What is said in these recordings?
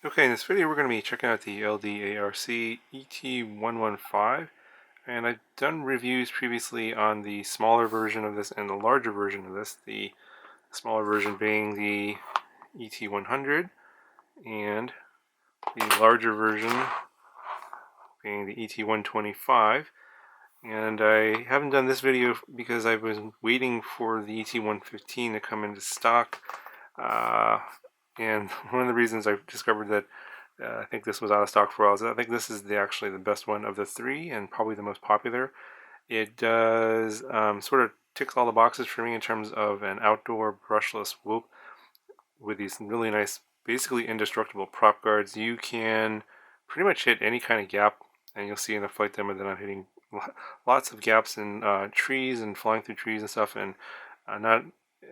Okay, in this video we're going to be checking out the LDARC ET115, and I've done reviews previously on the smaller version of this and the larger version of this, the smaller version being the ET100 and the larger version being the ET125. And I haven't done this video because I was waiting for the ET115 to come into stock, and one of the reasons I discovered that I think this was out of stock for a while is I think this is actually the best one of the three and probably the most popular. It does sort of ticks all the boxes for me in terms of an outdoor brushless whoop with these really nice, basically indestructible prop guards. You can pretty much hit any kind of gap, and you'll see in the flight demo that I'm hitting lots of gaps in trees and flying through trees and stuff, and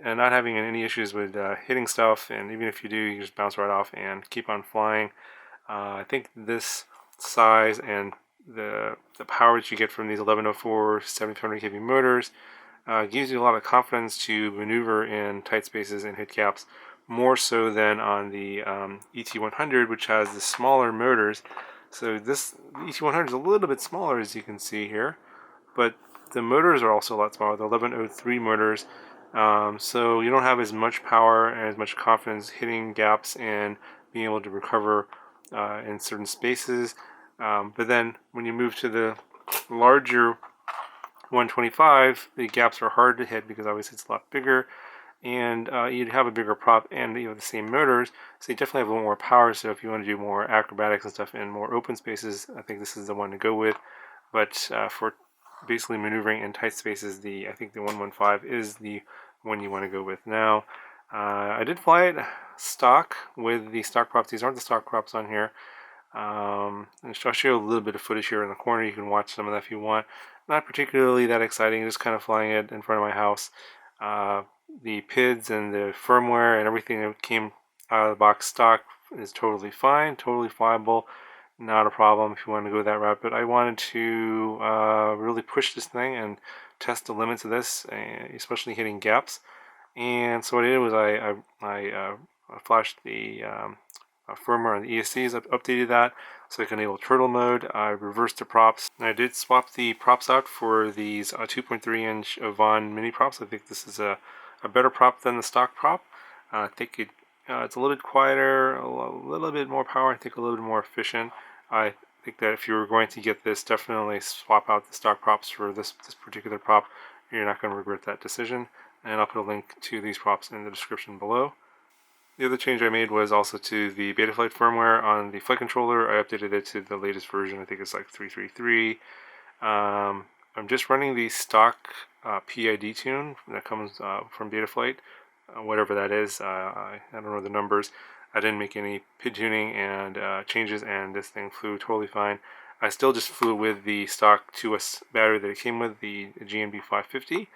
not having any issues with hitting stuff. And even if you do, you just bounce right off and keep on flying. I think this size and the power that you get from these 1104 7500 kV motors gives you a lot of confidence to maneuver in tight spaces and hit gaps, more so than on the ET100, which has the smaller motors. So this ET100 is a little bit smaller, as you can see here, but the motors are also a lot smaller, the 1103 motors, so you don't have as much power and as much confidence hitting gaps and being able to recover in certain spaces. But then when you move to the larger 125, the gaps are hard to hit because obviously it's a lot bigger, and you'd have a bigger prop and you have the same motors, so you definitely have a little more power. So if you want to do more acrobatics and stuff in more open spaces, I think this is the one to go with. But for basically maneuvering in tight spaces, I think the 115 is the one you want to go with. Now, I did fly it stock with the stock props. These aren't the stock props on here. I'll show you a little bit of footage here in the corner. You can watch some of that if you want. Not particularly that exciting, just kind of flying it in front of my house. The PIDs and the firmware and everything that came out of the box stock is totally fine, totally flyable, not a problem if you want to go that route. But I wanted to really push this thing and test the limits of this, especially hitting gaps. And so what I did was I flashed the firmware on the ESCs. I've updated that so I can enable turtle mode. I reversed the props. And I did swap the props out for these 2.3-inch Von mini props. I think this is a better prop than the stock prop. I think it's a little bit quieter, a little bit more power, I think a little bit more efficient. I think that if you were going to get this, definitely swap out the stock props for this particular prop. You're not going to regret that decision. And I'll put a link to these props in the description below. The other change I made was also to the Betaflight firmware on the flight controller. I updated it to the latest version. I think it's like 333. I'm just running the stock PID tune that comes from Betaflight, whatever that is. I don't know the numbers. I didn't make any PID tuning and changes, and this thing flew totally fine. I still just flew with the stock 2S battery that it came with, the GNB 550.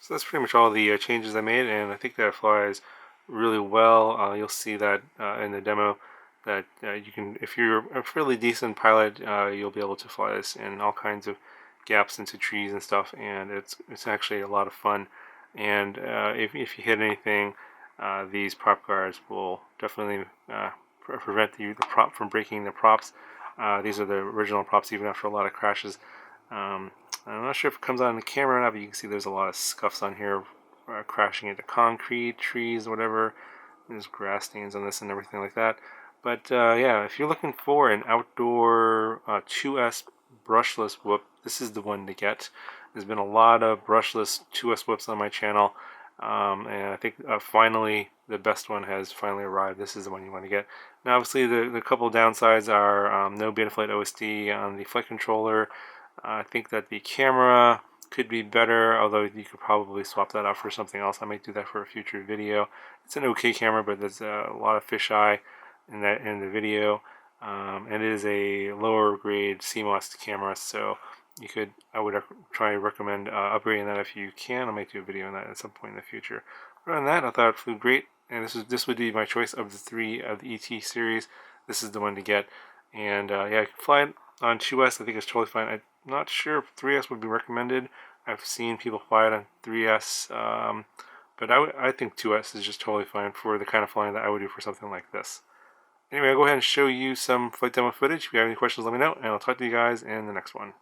So that's pretty much all the changes I made, and I think that it flies really well. You'll see that in the demo that you can, if you're a fairly decent pilot, you'll be able to fly this in all kinds of gaps into trees and stuff, and it's actually a lot of fun. And if you hit anything, these prop guards will definitely prevent the prop from breaking the props. These are the original props, even after a lot of crashes. I'm not sure if it comes out in the camera or not, but you can see there's a lot of scuffs on here, crashing into concrete, trees, whatever. There's grass stains on this and everything like that. But yeah, if you're looking for an outdoor 2S brushless whoop, this is the one to get. There's been a lot of brushless 2S whoops on my channel, and I think finally the best one has finally arrived. This is the one you want to get. Now, obviously, the couple downsides are no Betaflight OSD on the flight controller. I think that the camera could be better, although you could probably swap that out for something else. I might do that for a future video. It's an okay camera, but there's a lot of fisheye in the video, and it is a lower grade CMOS camera, so I would try to recommend upgrading that if you can. I might do a video on that at some point in the future. But on that, I thought it flew great, and this would be my choice of the three of the ET series. This is the one to get, and yeah, I can fly it on 2S. I think it's totally fine. I'm not sure if 3S would be recommended. I've seen people fly it on 3S, but I think 2S is just totally fine for the kind of flying that I would do for something like this. Anyway, I'll go ahead and show you some flight demo footage. If you have any questions, let me know, and I'll talk to you guys in the next one.